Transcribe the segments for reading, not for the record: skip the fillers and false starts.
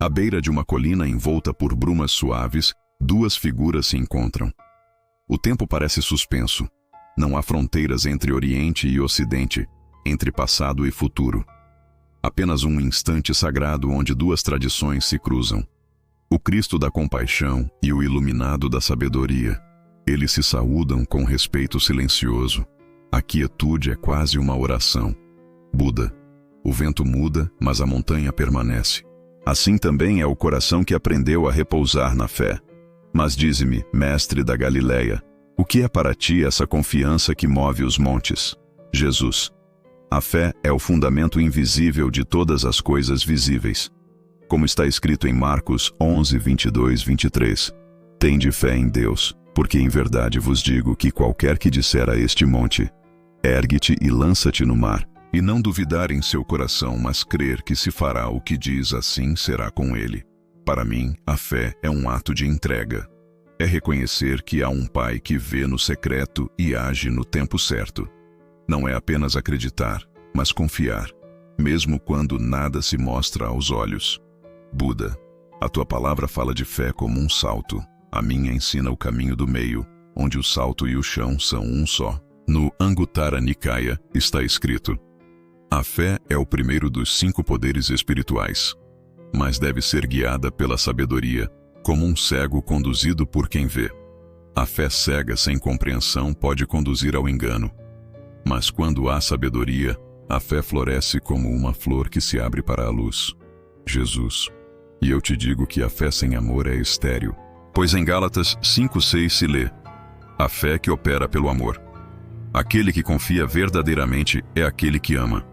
À beira de uma colina envolta por brumas suaves, duas figuras se encontram. O tempo parece suspenso. Não há fronteiras entre Oriente e Ocidente, entre passado e futuro. Apenas um instante sagrado onde duas tradições se cruzam. O Cristo da compaixão e o iluminado da sabedoria. Eles se saúdam com respeito silencioso. A quietude é quase uma oração. Buda. O vento muda, mas a montanha permanece. Assim também é o coração que aprendeu a repousar na fé. Mas dize-me, mestre da Galileia, o que é para ti essa confiança que move os montes? Jesus. A fé é o fundamento invisível de todas as coisas visíveis. Como está escrito em Marcos 11, 22, 23. Tende fé em Deus, porque em verdade vos digo que qualquer que disser a este monte, ergue-te e lança-te no mar, e não duvidar em seu coração, mas crer que se fará o que diz, assim será com ele. Para mim, a fé é um ato de entrega. É reconhecer que há um Pai que vê no secreto e age no tempo certo. Não é apenas acreditar, mas confiar, mesmo quando nada se mostra aos olhos. Buda, a tua palavra fala de fé como um salto. A minha ensina o caminho do meio, onde o salto e o chão são um só. No Anguttara Nikaya está escrito: a fé é o primeiro dos 5 poderes espirituais, mas deve ser guiada pela sabedoria, como um cego conduzido por quem vê. A fé cega sem compreensão pode conduzir ao engano. Mas quando há sabedoria, a fé floresce como uma flor que se abre para a luz. Jesus. E eu te digo que a fé sem amor é estéril. Pois em Gálatas 5:6 se lê: a fé que opera pelo amor. Aquele que confia verdadeiramente é aquele que ama.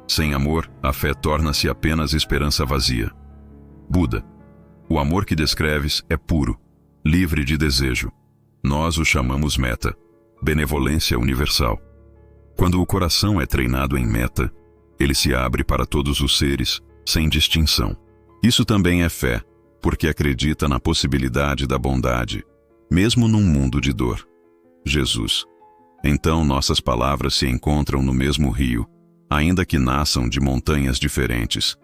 Sem amor, a fé torna-se apenas esperança vazia. Buda. O amor que descreves é puro, livre de desejo. Nós o chamamos meta, benevolência universal. Quando o coração é treinado em meta, ele se abre para todos os seres, sem distinção. Isso também é fé, porque acredita na possibilidade da bondade, mesmo num mundo de dor. Jesus. Então nossas palavras se encontram no mesmo rio, ainda que nasçam de montanhas diferentes.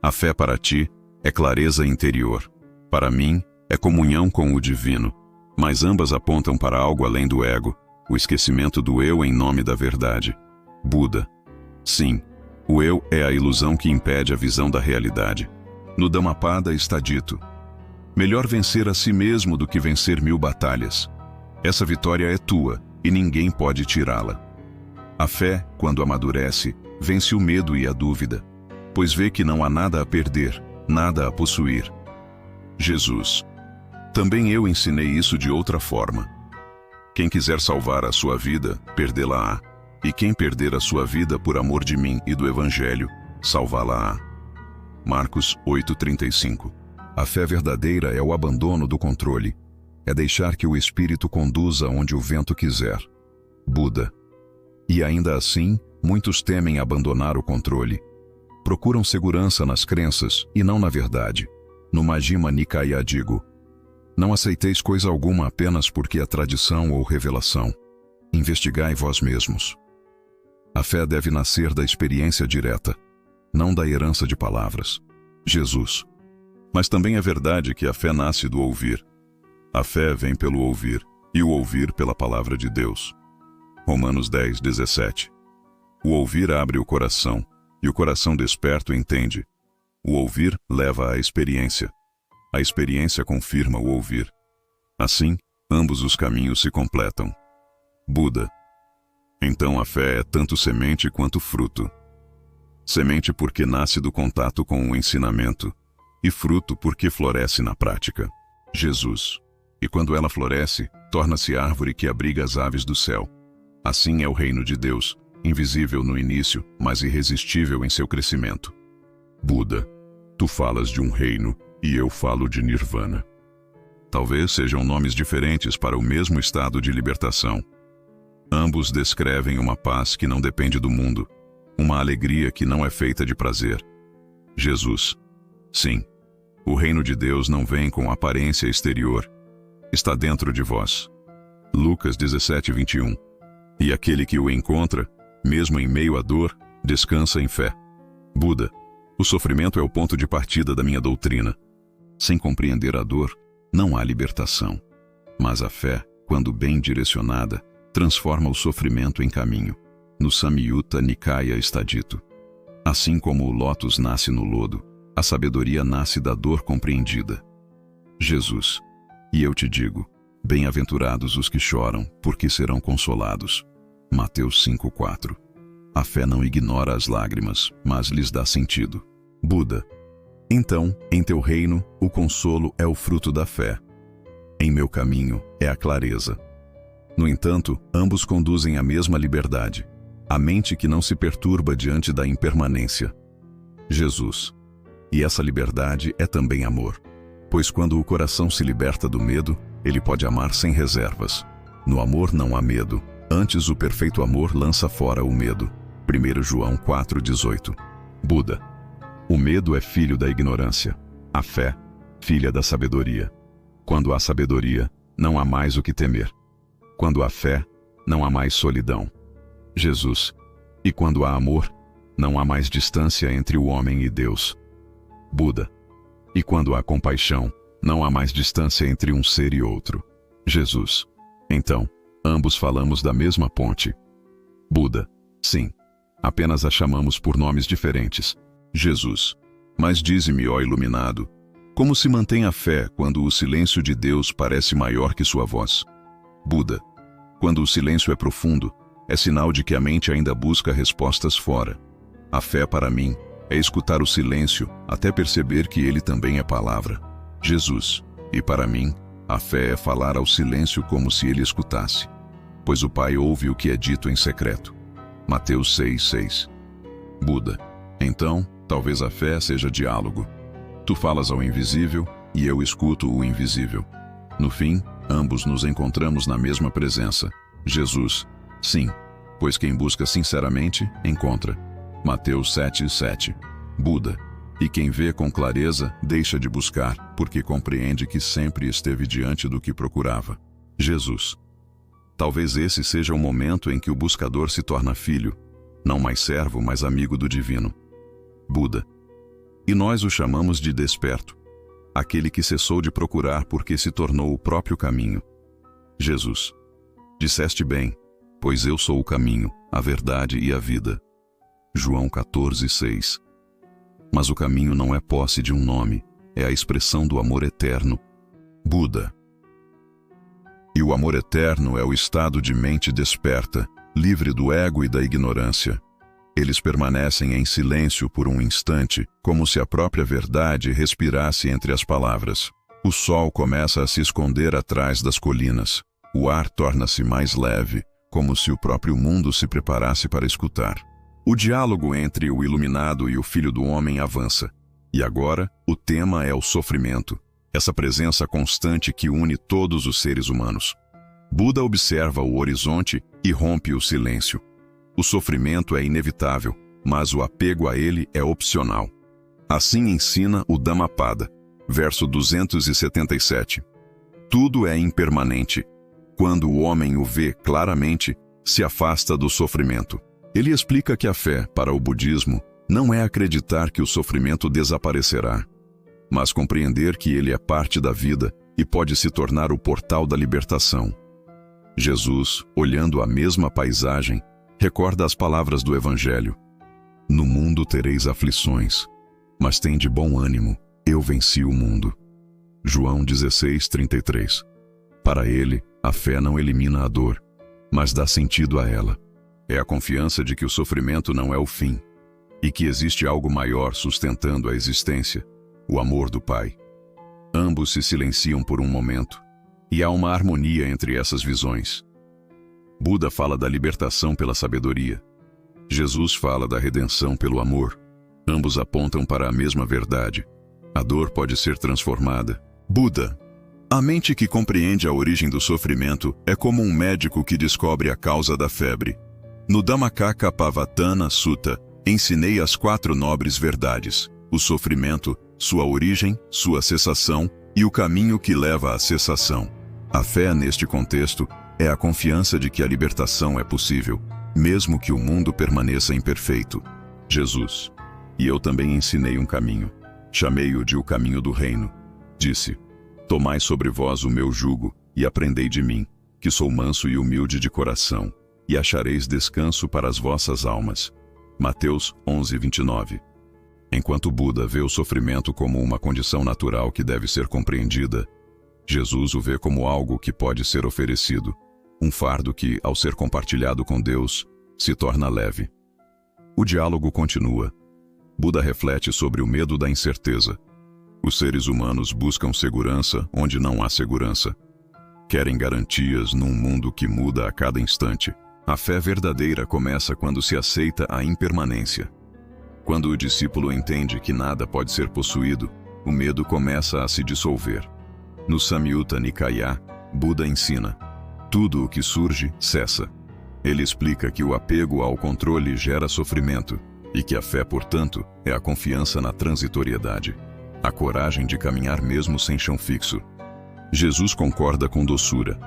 A fé para ti é clareza interior. Para mim, é comunhão com o divino, mas ambas apontam para algo além do ego, o esquecimento do eu em nome da verdade. Buda. Sim, o eu é a ilusão que impede a visão da realidade. No Dhammapada está dito: melhor vencer a si mesmo do que vencer 1000 batalhas. Essa vitória é tua, e ninguém pode tirá-la. A fé, quando amadurece, vence o medo e a dúvida, pois vê que não há nada a perder, nada a possuir. Jesus. Também eu ensinei isso de outra forma. Quem quiser salvar a sua vida, perdê-la-á. E quem perder a sua vida por amor de mim e do Evangelho, salvá-la-á. Marcos 8:35. A fé verdadeira é o abandono do controle. É deixar que o Espírito conduza onde o vento quiser. Buda. E ainda assim, muitos temem abandonar o controle. Procuram segurança nas crenças e não na verdade. No Majjhima Nikaya digo: não aceiteis coisa alguma apenas porque é tradição ou revelação. Investigai vós mesmos. A fé deve nascer da experiência direta, não da herança de palavras. Jesus. Mas também é verdade que a fé nasce do ouvir. A fé vem pelo ouvir, e o ouvir pela palavra de Deus. Romanos 10:17. O ouvir abre o coração, e o coração desperto entende. O ouvir leva à experiência. A experiência confirma o ouvir. Assim, ambos os caminhos se completam. Buda. Então a fé é tanto semente quanto fruto. Semente porque nasce do contato com o ensinamento, e fruto porque floresce na prática. Jesus. E quando ela floresce, torna-se árvore que abriga as aves do céu. Assim é o reino de Deus, invisível no início, mas irresistível em seu crescimento. Buda. Tu falas de um reino, e eu falo de Nirvana. Talvez sejam nomes diferentes para o mesmo estado de libertação. Ambos descrevem uma paz que não depende do mundo, uma alegria que não é feita de prazer. Jesus. Sim, o reino de Deus não vem com aparência exterior. Está dentro de vós. Lucas 17:21. E aquele que o encontra, mesmo em meio à dor, descansa em fé. Buda. O sofrimento é o ponto de partida da minha doutrina. Sem compreender a dor, não há libertação. Mas a fé, quando bem direcionada, transforma o sofrimento em caminho. No Samyutta Nikaya está dito: assim como o lótus nasce no lodo, a sabedoria nasce da dor compreendida. Jesus: e eu te digo, bem-aventurados os que choram, porque serão consolados. Mateus 5:4. A fé não ignora as lágrimas, mas lhes dá sentido. Buda: então, em teu reino, o consolo é o fruto da fé. Em meu caminho é a clareza. No entanto, ambos conduzem à mesma liberdade, a mente que não se perturba diante da impermanência. Jesus: e essa liberdade é também amor, pois quando o coração se liberta do medo, ele pode amar sem reservas. No amor não há medo, antes o perfeito amor lança fora o medo. 1 João 4,18. Buda: o medo é filho da ignorância, a fé, filha da sabedoria. Quando há sabedoria, não há mais o que temer. Quando há fé, não há mais solidão. Jesus: e quando há amor, não há mais distância entre o homem e Deus. Buda: e quando há compaixão, não há mais distância entre um ser e outro. Jesus: então, ambos falamos da mesma ponte. Buda: sim, apenas a chamamos por nomes diferentes. Jesus: mas dize-me, ó iluminado, como se mantém a fé quando o silêncio de Deus parece maior que sua voz? Buda: quando o silêncio é profundo, é sinal de que a mente ainda busca respostas fora. A fé para mim é escutar o silêncio até perceber que ele também é palavra. Jesus: e para mim, a fé é falar ao silêncio como se ele escutasse, pois o Pai ouve o que é dito em secreto. Mateus 6,6. Buda: então, talvez a fé seja diálogo. Tu falas ao invisível e eu escuto o invisível. No fim, ambos nos encontramos na mesma presença. Jesus: sim, pois quem busca sinceramente, encontra. Mateus 7,7. Buda: e quem vê com clareza, deixa de buscar, porque compreende que sempre esteve diante do que procurava. Jesus: talvez esse seja o momento em que o buscador se torna filho, não mais servo, mas amigo do divino. Buda: e nós o chamamos de desperto, aquele que cessou de procurar porque se tornou o próprio caminho. Jesus: disseste bem, pois eu sou o caminho, a verdade e a vida. João 14,6. Mas o caminho não é posse de um nome, é a expressão do amor eterno. Buda: e o amor eterno é o estado de mente desperta, livre do ego e da ignorância. Eles permanecem em silêncio por um instante, como se a própria verdade respirasse entre as palavras. O sol começa a se esconder atrás das colinas. O ar torna-se mais leve, como se o próprio mundo se preparasse para escutar. O diálogo entre o iluminado e o Filho do Homem avança. E agora, o tema é o sofrimento, essa presença constante que une todos os seres humanos. Buda observa o horizonte e rompe o silêncio. O sofrimento é inevitável, mas o apego a ele é opcional. Assim ensina o Dhammapada, verso 277. Tudo é impermanente. Quando o homem o vê claramente, se afasta do sofrimento. Ele explica que a fé, para o budismo, não é acreditar que o sofrimento desaparecerá, mas compreender que ele é parte da vida e pode se tornar o portal da libertação. Jesus, olhando a mesma paisagem, recorda as palavras do Evangelho: no mundo tereis aflições, mas tende bom ânimo, eu venci o mundo. João 16:33. Para ele, a fé não elimina a dor, mas dá sentido a ela. É a confiança de que o sofrimento não é o fim, e que existe algo maior sustentando a existência, o amor do Pai. Ambos se silenciam por um momento, e há uma harmonia entre essas visões. Buda fala da libertação pela sabedoria. Jesus fala da redenção pelo amor. Ambos apontam para a mesma verdade. A dor pode ser transformada. Buda: a mente que compreende a origem do sofrimento é como um médico que descobre a causa da febre. No Dhammacakkappavattana Sutta, ensinei as 4 nobres verdades: o sofrimento, sua origem, sua cessação e o caminho que leva à cessação. A fé, neste contexto, é a confiança de que a libertação é possível, mesmo que o mundo permaneça imperfeito. Jesus: E eu também ensinei um caminho. Chamei-o de o caminho do reino. Disse: tomai sobre vós o meu jugo, e aprendei de mim, que sou manso e humilde de coração, e achareis descanso para as vossas almas. Mateus 11:29. Enquanto Buda vê o sofrimento como uma condição natural que deve ser compreendida, Jesus o vê como algo que pode ser oferecido, um fardo que, ao ser compartilhado com Deus, se torna leve. O diálogo continua. Buda reflete sobre o medo da incerteza. Os seres humanos buscam segurança onde não há segurança. Querem garantias num mundo que muda a cada instante. A fé verdadeira começa quando se aceita a impermanência. Quando o discípulo entende que nada pode ser possuído, o medo começa a se dissolver. No Samyutta Nikaya, Buda ensina: tudo o que surge, cessa. Ele explica que o apego ao controle gera sofrimento, e que a fé, portanto, é a confiança na transitoriedade, a coragem de caminhar mesmo sem chão fixo. Jesus concorda com doçura.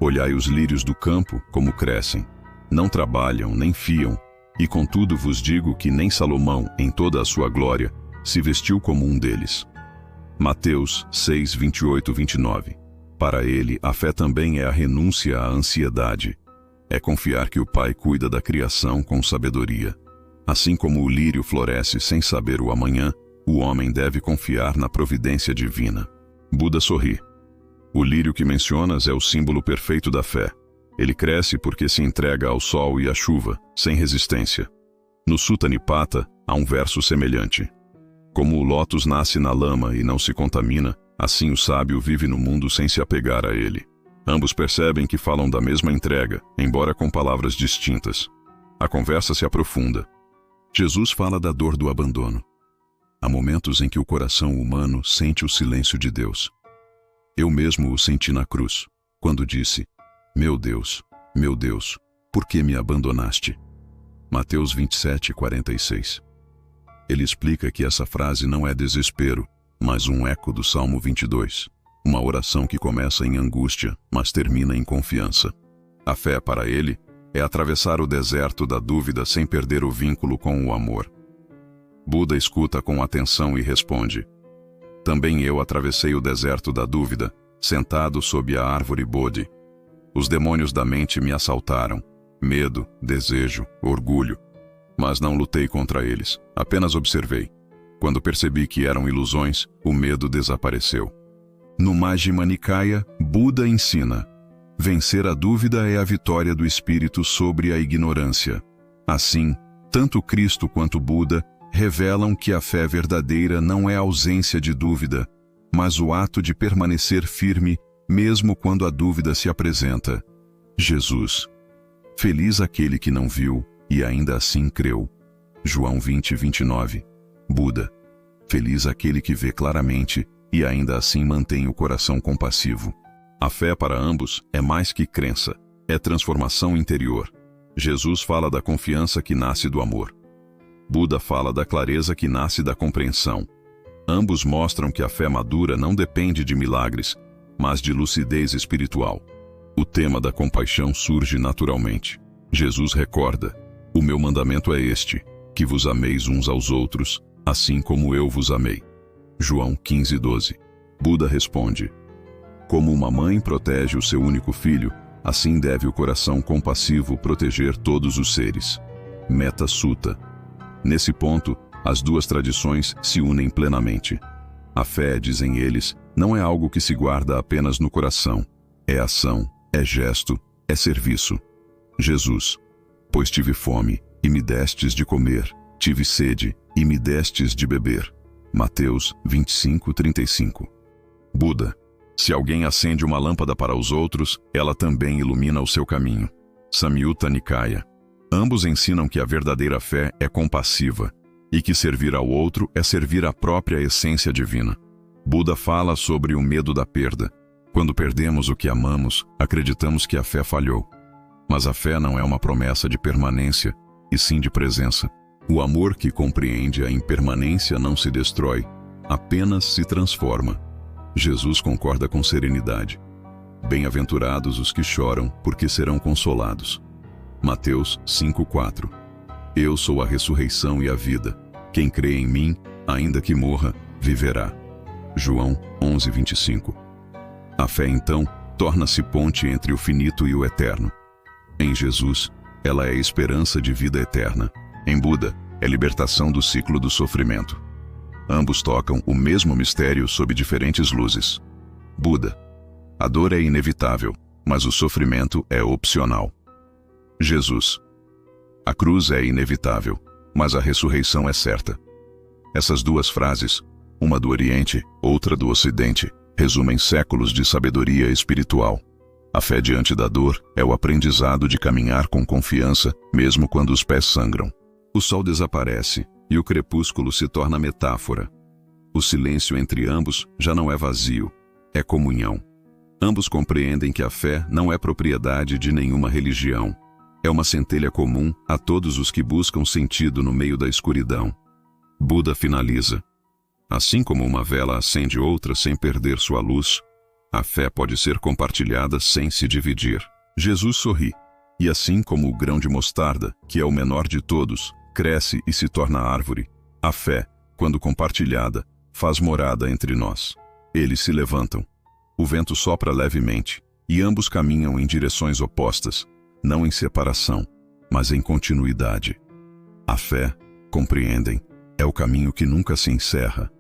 Olhai os lírios do campo, como crescem. Não trabalham, nem fiam, e contudo vos digo que nem Salomão, em toda a sua glória, se vestiu como um deles. Mateus 6:28-29. Para ele, a fé também é a renúncia à ansiedade. É confiar que o Pai cuida da criação com sabedoria. Assim como o lírio floresce sem saber o amanhã, o homem deve confiar na providência divina. Buda sorri. O lírio que mencionas é o símbolo perfeito da fé. Ele cresce porque se entrega ao sol e à chuva, sem resistência. No Sutta Nipata, há um verso semelhante. Como o lótus nasce na lama e não se contamina, assim o sábio vive no mundo sem se apegar a ele. Ambos percebem que falam da mesma entrega, embora com palavras distintas. A conversa se aprofunda. Jesus fala da dor do abandono. Há momentos em que o coração humano sente o silêncio de Deus. Eu mesmo o senti na cruz, quando disse: meu Deus, por que me abandonaste? Mateus 27:46. Ele explica que essa frase não é desespero, mas um eco do Salmo 22, uma oração que começa em angústia, mas termina em confiança. A fé, para ele, é atravessar o deserto da dúvida sem perder o vínculo com o amor. Buda escuta com atenção e responde: também eu atravessei o deserto da dúvida, sentado sob a árvore Bodhi. Os demônios da mente me assaltaram, medo, desejo, orgulho. Mas não lutei contra eles, apenas observei. Quando percebi que eram ilusões, o medo desapareceu. No Majjhima Nikaya, Buda ensina: vencer a dúvida é a vitória do espírito sobre a ignorância. Assim, tanto Cristo quanto Buda revelam que a fé verdadeira não é a ausência de dúvida, mas o ato de permanecer firme mesmo quando a dúvida se apresenta. Jesus: feliz aquele que não viu e ainda assim creu. João 20:29. Buda: feliz aquele que vê claramente e ainda assim mantém o coração compassivo. A fé para ambos é mais que crença, é transformação interior. Jesus fala da confiança que nasce do amor. Buda fala da clareza que nasce da compreensão. Ambos mostram que a fé madura não depende de milagres, mas de lucidez espiritual. O tema da compaixão surge naturalmente. Jesus recorda: o meu mandamento é este, que vos ameis uns aos outros, assim como eu vos amei. João 15:12. Buda responde: como uma mãe protege o seu único filho, assim deve o coração compassivo proteger todos os seres. Metta Sutta. Nesse ponto, as duas tradições se unem plenamente. A fé, dizem eles, não é algo que se guarda apenas no coração. É ação, é gesto, é serviço. Jesus: pois tive fome, e me destes de comer, tive sede, e me destes de beber. Mateus 25:35. Buda: se alguém acende uma lâmpada para os outros, ela também ilumina o seu caminho. Samyutta Nikaya. Ambos ensinam que a verdadeira fé é compassiva, e que servir ao outro é servir à própria essência divina. Buda fala sobre o medo da perda. Quando perdemos o que amamos, acreditamos que a fé falhou. Mas a fé não é uma promessa de permanência, e sim de presença. O amor que compreende a impermanência não se destrói, apenas se transforma. Jesus concorda com serenidade. Bem-aventurados os que choram, porque serão consolados. Mateus 5:4. Eu sou a ressurreição e a vida. Quem crê em mim, ainda que morra, viverá. João 11:25. A fé, então, torna-se ponte entre o finito e o eterno. Em Jesus, ela é esperança de vida eterna. Em Buda, é libertação do ciclo do sofrimento. Ambos tocam o mesmo mistério sob diferentes luzes. Buda: a dor é inevitável, mas o sofrimento é opcional. Jesus: a cruz é inevitável, mas a ressurreição é certa. Essas duas frases, uma do Oriente, outra do Ocidente, resumem séculos de sabedoria espiritual. A fé diante da dor é o aprendizado de caminhar com confiança, mesmo quando os pés sangram. O sol desaparece e o crepúsculo se torna metáfora. O silêncio entre ambos já não é vazio, é comunhão. Ambos compreendem que a fé não é propriedade de nenhuma religião. É uma centelha comum a todos os que buscam sentido no meio da escuridão. Buda finaliza: assim como uma vela acende outra sem perder sua luz, a fé pode ser compartilhada sem se dividir. Jesus sorri, e assim como o grão de mostarda, que é o menor de todos, cresce e se torna árvore, a fé, quando compartilhada, faz morada entre nós. Eles se levantam. O vento sopra levemente, e ambos caminham em direções opostas, não em separação, mas em continuidade. A fé, compreendem, é o caminho que nunca se encerra.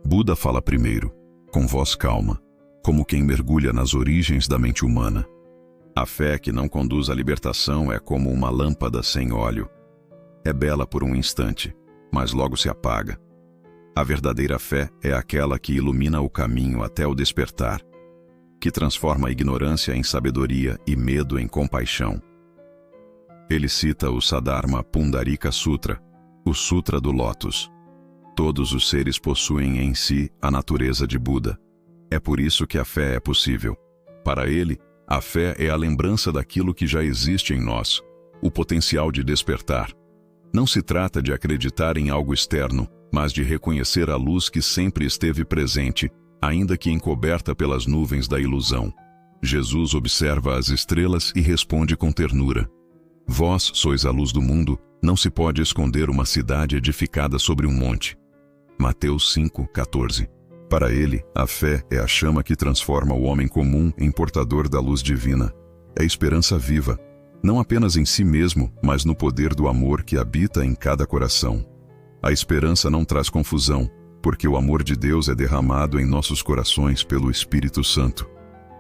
Buda fala primeiro, com voz calma, como quem mergulha nas origens da mente humana. A fé que não conduz à libertação é como uma lâmpada sem óleo. É bela por um instante, mas logo se apaga. A verdadeira fé é aquela que ilumina o caminho até o despertar, que transforma a ignorância em sabedoria e medo em compaixão. Ele cita o Saddharma Pundarika Sutra, o Sutra do Lótus. Todos os seres possuem em si a natureza de Buda. É por isso que a fé é possível. Para ele, a fé é a lembrança daquilo que já existe em nós, o potencial de despertar. Não se trata de acreditar em algo externo, mas de reconhecer a luz que sempre esteve presente, ainda que encoberta pelas nuvens da ilusão. Jesus observa as estrelas e responde com ternura: vós sois a luz do mundo, não se pode esconder uma cidade edificada sobre um monte. Mateus 5:14. Para ele, a fé é a chama que transforma o homem comum em portador da luz divina. É esperança viva, não apenas em si mesmo, mas no poder do amor que habita em cada coração. A esperança não traz confusão, porque o amor de Deus é derramado em nossos corações pelo Espírito Santo.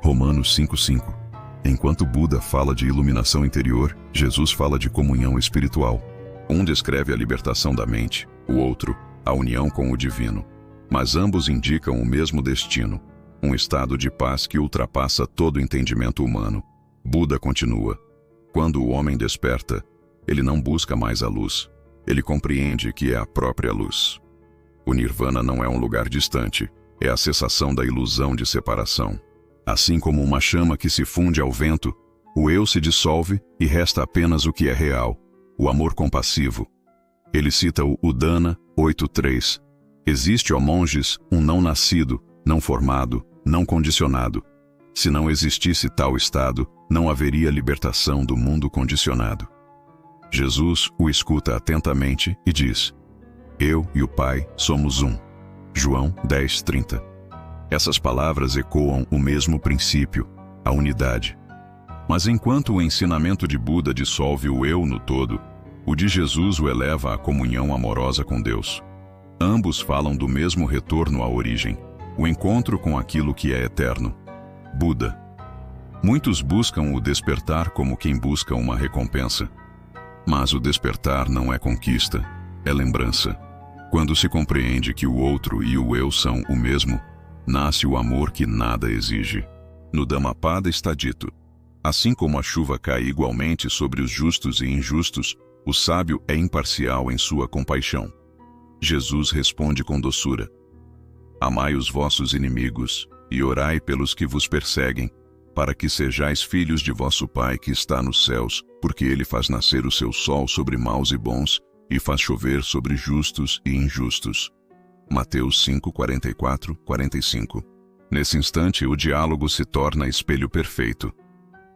Romanos 5:5. Enquanto Buda fala de iluminação interior, Jesus fala de comunhão espiritual. Um descreve a libertação da mente, o outro, a união com o divino. Mas ambos indicam o mesmo destino, um estado de paz que ultrapassa todo entendimento humano. Buda continua: quando o homem desperta, ele não busca mais a luz, ele compreende que é a própria luz. O Nirvana não é um lugar distante, é a cessação da ilusão de separação. Assim como uma chama que se funde ao vento, o eu se dissolve e resta apenas o que é real, o amor compassivo. Ele cita o Udana 8:3. Existe, ó monges, um não nascido, não formado, não condicionado. Se não existisse tal estado, não haveria libertação do mundo condicionado. Jesus o escuta atentamente e diz: eu e o Pai somos um. João 10:30. Essas palavras ecoam o mesmo princípio, a unidade. Mas enquanto o ensinamento de Buda dissolve o eu no todo, o de Jesus o eleva à comunhão amorosa com Deus. Ambos falam do mesmo retorno à origem, o encontro com aquilo que é eterno. Buda: muitos buscam o despertar como quem busca uma recompensa. Mas o despertar não é conquista, é lembrança. Quando se compreende que o outro e o eu são o mesmo, nasce o amor que nada exige. No Dhammapada está dito: assim como a chuva cai igualmente sobre os justos e injustos, o sábio é imparcial em sua compaixão. Jesus responde com doçura: amai os vossos inimigos e orai pelos que vos perseguem, para que sejais filhos de vosso Pai que está nos céus, porque ele faz nascer o seu sol sobre maus e bons, e faz chover sobre justos e injustos. Mateus 5:44-45. Nesse instante, o diálogo se torna espelho perfeito.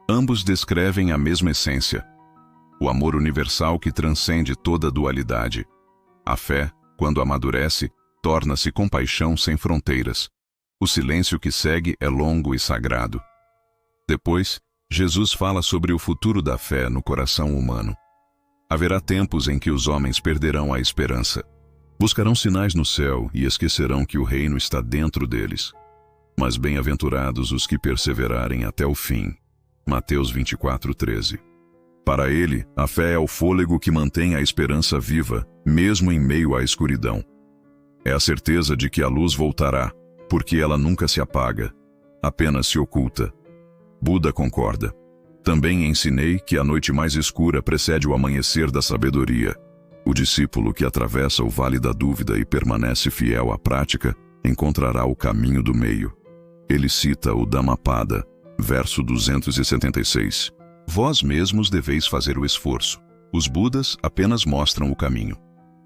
Ambos descrevem a mesma essência, o amor universal que transcende toda dualidade. A fé, quando amadurece, torna-se compaixão sem fronteiras. O silêncio que segue é longo e sagrado. Depois, Jesus fala sobre o futuro da fé no coração humano. Haverá tempos em que os homens perderão a esperança. Buscarão sinais no céu e esquecerão que o reino está dentro deles. Mas bem-aventurados os que perseverarem até o fim. Mateus 24:13. Para ele, a fé é o fôlego que mantém a esperança viva, mesmo em meio à escuridão. É a certeza de que a luz voltará, porque ela nunca se apaga, apenas se oculta. Buda concorda. Também ensinei que a noite mais escura precede o amanhecer da sabedoria. O discípulo que atravessa o vale da dúvida e permanece fiel à prática, encontrará o caminho do meio. Ele cita o Dhammapada, verso 276. Vós mesmos deveis fazer o esforço. Os Budas apenas mostram o caminho.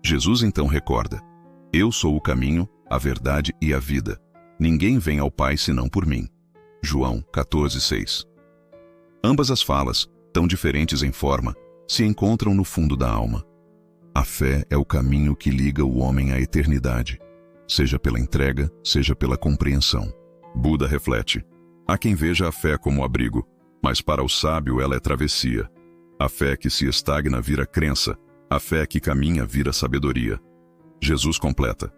Jesus então recorda: Eu sou o caminho, a verdade e a vida. Ninguém vem ao Pai senão por mim. João 14:6. Ambas as falas, tão diferentes em forma, se encontram no fundo da alma. A fé é o caminho que liga o homem à eternidade, seja pela entrega, seja pela compreensão. Buda reflete: há quem veja a fé como abrigo, mas para o sábio ela é travessia. A fé que se estagna vira crença, a fé que caminha vira sabedoria. Jesus completa: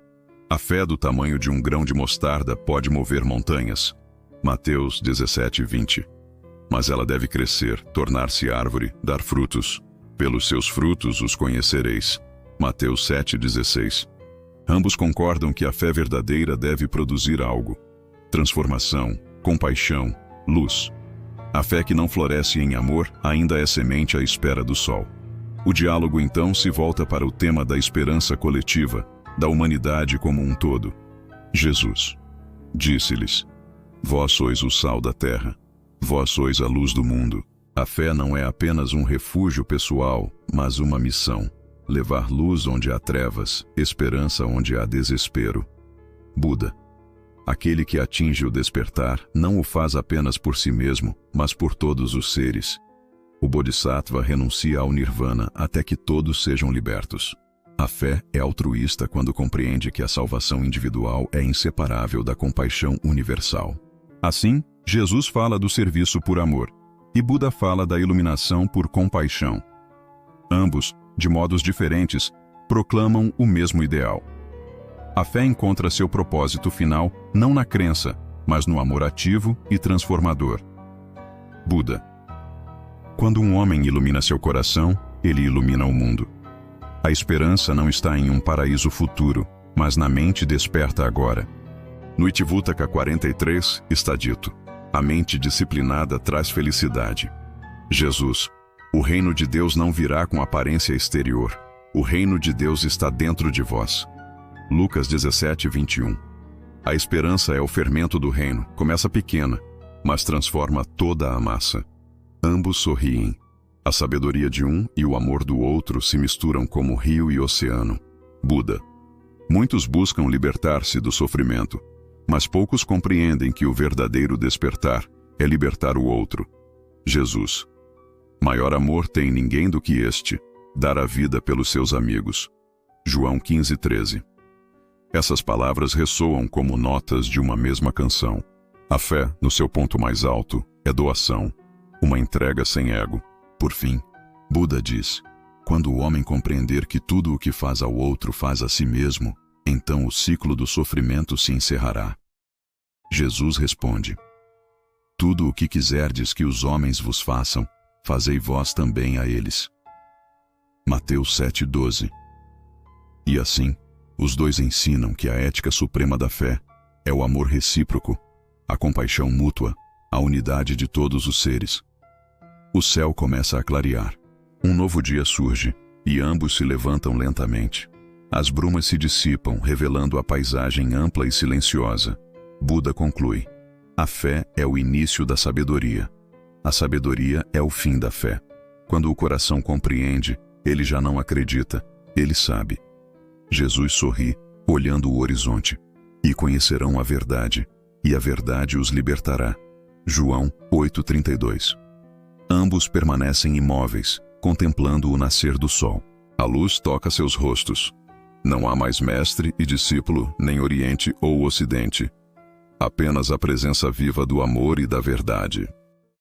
a fé do tamanho de um grão de mostarda pode mover montanhas. Mateus 17:20. Mas ela deve crescer, tornar-se árvore, dar frutos. Pelos seus frutos os conhecereis. Mateus 7:16. Ambos concordam que a fé verdadeira deve produzir algo: transformação, compaixão, luz. A fé que não floresce em amor ainda é semente à espera do sol. O diálogo então se volta para o tema da esperança coletiva, da humanidade como um todo. Jesus disse-lhes: Vós sois o sal da terra. Vós sois a luz do mundo. A fé não é apenas um refúgio pessoal, mas uma missão: levar luz onde há trevas, esperança onde há desespero. Buda: aquele que atinge o despertar não o faz apenas por si mesmo, mas por todos os seres. O Bodhisattva renuncia ao nirvana até que todos sejam libertos. A fé é altruísta quando compreende que a salvação individual é inseparável da compaixão universal. Assim, Jesus fala do serviço por amor, e Buda fala da iluminação por compaixão. Ambos, de modos diferentes, proclamam o mesmo ideal. A fé encontra seu propósito final não na crença, mas no amor ativo e transformador. Buda: quando um homem ilumina seu coração, ele ilumina o mundo. A esperança não está em um paraíso futuro, mas na mente desperta agora. No Itivuttaka 43 está dito: a mente disciplinada traz felicidade. Jesus: o reino de Deus não virá com aparência exterior. O reino de Deus está dentro de vós. Lucas 17:21. A esperança é o fermento do reino, começa pequena, mas transforma toda a massa. Ambos sorriem. A sabedoria de um e o amor do outro se misturam como rio e oceano. Buda: muitos buscam libertar-se do sofrimento, mas poucos compreendem que o verdadeiro despertar é libertar o outro. Jesus: maior amor tem ninguém do que este, dar a vida pelos seus amigos. João 15:13. Essas palavras ressoam como notas de uma mesma canção. A fé, no seu ponto mais alto, é doação, uma entrega sem ego. Por fim, Buda diz: quando o homem compreender que tudo o que faz ao outro faz a si mesmo, então o ciclo do sofrimento se encerrará. Jesus responde: tudo o que quiserdes que os homens vos façam, fazei vós também a eles. Mateus 7:12. E assim, os dois ensinam que a ética suprema da fé é o amor recíproco, a compaixão mútua, a unidade de todos os seres. O céu começa a clarear. Um novo dia surge, e ambos se levantam lentamente. As brumas se dissipam, revelando a paisagem ampla e silenciosa. Buda conclui: a fé é o início da sabedoria. A sabedoria é o fim da fé. Quando o coração compreende, ele já não acredita, ele sabe. Jesus sorri, olhando o horizonte. E conhecerão a verdade, e a verdade os libertará. João 8:32. Ambos permanecem imóveis, contemplando o nascer do sol. A luz toca seus rostos. Não há mais mestre e discípulo, nem Oriente ou Ocidente. Apenas a presença viva do amor e da verdade.